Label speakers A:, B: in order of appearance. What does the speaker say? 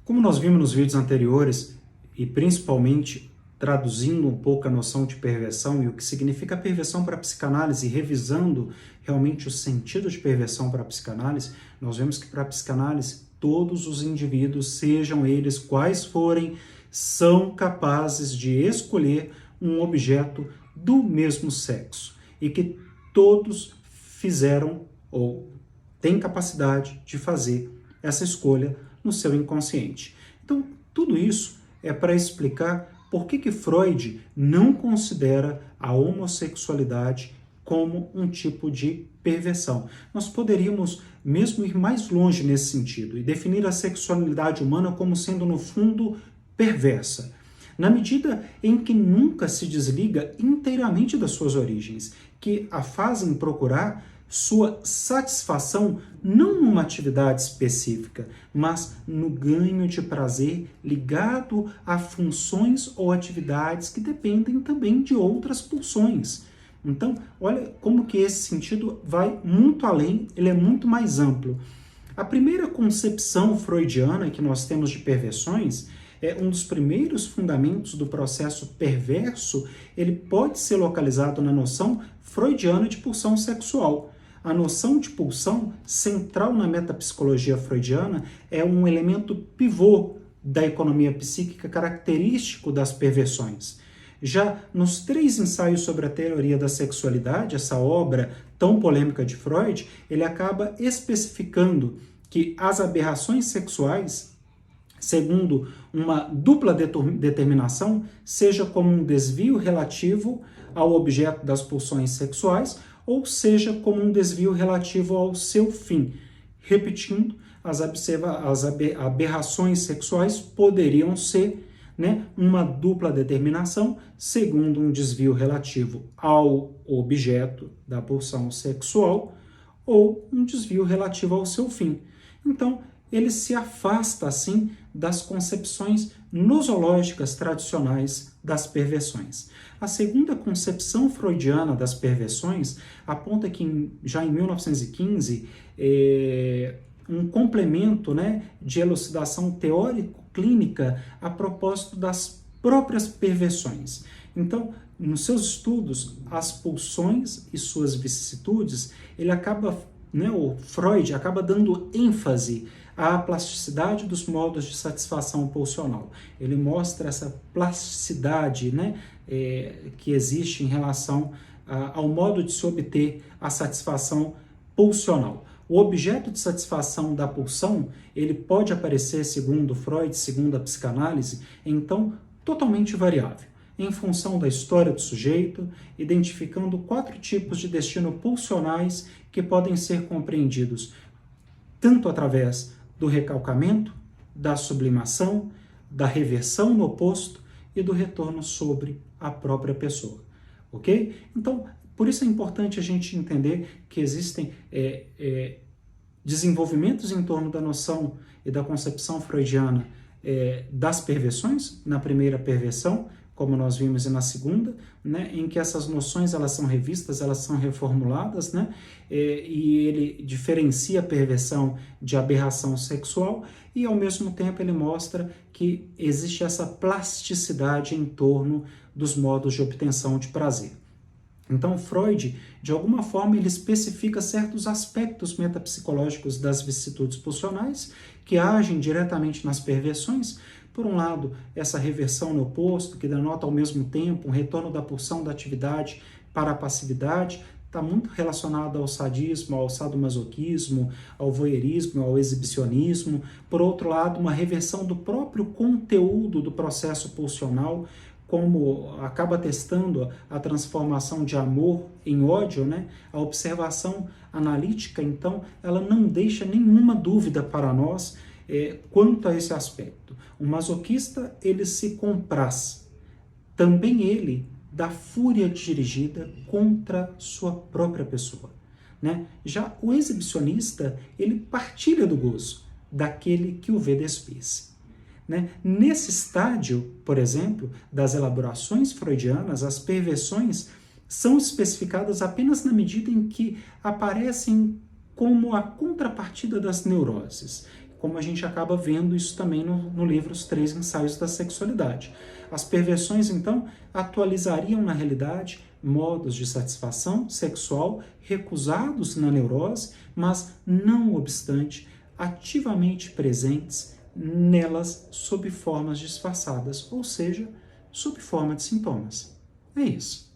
A: Como nós vimos nos vídeos anteriores, e principalmente traduzindo um pouco a noção de perversão e o que significa perversão para a psicanálise, e revisando realmente o sentido de perversão para a psicanálise, nós vemos que para a psicanálise todos os indivíduos, sejam eles quais forem, são capazes de escolher um objeto do mesmo sexo e que todos fizeram ou têm capacidade de fazer essa escolha no seu inconsciente. Então, tudo isso é para explicar por que Freud não considera a homossexualidade como um tipo de perversão. Nós poderíamos mesmo ir mais longe nesse sentido e definir a sexualidade humana como sendo, no fundo, perversa, na medida em que nunca se desliga inteiramente das suas origens, que a fazem procurar sua satisfação não numa atividade específica, mas no ganho de prazer ligado a funções ou atividades que dependem também de outras pulsões. Então, olha como que esse sentido vai muito além, ele é muito mais amplo. A primeira concepção freudiana que nós temos de perversões é um dos primeiros fundamentos do processo perverso, ele pode ser localizado na noção freudiana de pulsão sexual. A noção de pulsão, central na metapsicologia freudiana, é um elemento pivô da economia psíquica característico das perversões. Já nos 3 ensaios sobre a teoria da sexualidade, essa obra tão polêmica de Freud, ele acaba especificando que as aberrações sexuais, segundo uma dupla determinação, seja como um desvio relativo ao objeto das pulsões sexuais, ou seja como um desvio relativo ao seu fim. Repetindo, as aberrações sexuais poderiam ser, uma dupla determinação, segundo um desvio relativo ao objeto da pulsão sexual, ou um desvio relativo ao seu fim. Então, ele se afasta, assim, das concepções nosológicas tradicionais das perversões. A segunda concepção freudiana das perversões aponta que, já em 1915, um complemento, de elucidação teórico-clínica a propósito das próprias perversões. Então, nos seus estudos, as pulsões e suas vicissitudes, o Freud acaba dando ênfase à plasticidade dos modos de satisfação pulsional. Ele mostra essa plasticidade, que existe em relação ao modo de se obter a satisfação pulsional. O objeto de satisfação da pulsão, ele pode aparecer, segundo Freud, segundo a psicanálise, então totalmente variável, em função da história do sujeito, identificando 4 tipos de destino pulsionais que podem ser compreendidos tanto através do recalcamento, da sublimação, da reversão no oposto e do retorno sobre a própria pessoa, ok? Então, por isso é importante a gente entender que existem desenvolvimentos em torno da noção e da concepção freudiana das perversões, na primeira perversão, como nós vimos, e na segunda, em que essas noções elas são revistas, elas são reformuladas, e ele diferencia a perversão de aberração sexual e, ao mesmo tempo, ele mostra que existe essa plasticidade em torno dos modos de obtenção de prazer. Então, Freud, de alguma forma, ele especifica certos aspectos metapsicológicos das vicissitudes pulsionais que agem diretamente nas perversões. Por um lado, essa reversão no oposto, que denota ao mesmo tempo um retorno da pulsão da atividade para a passividade, está muito relacionado ao sadismo, ao sadomasoquismo, ao voyeurismo, ao exibicionismo. Por outro lado, uma reversão do próprio conteúdo do processo pulsional, como acaba testando a transformação de amor em ódio, a observação analítica, então, ela não deixa nenhuma dúvida para nós quanto a esse aspecto. O masoquista, ele se compraz, também ele, da fúria dirigida contra sua própria pessoa. Já o exibicionista, ele partilha do gozo daquele que o vê despir-se. Nesse estágio, por exemplo, das elaborações freudianas, as perversões são especificadas apenas na medida em que aparecem como a contrapartida das neuroses. como a gente acaba vendo isso também no livro Os Três Ensaios da Sexualidade. As perversões, então, atualizariam na realidade modos de satisfação sexual recusados na neurose, mas, não obstante, ativamente presentes nelas sob formas disfarçadas, ou seja, sob forma de sintomas. É isso.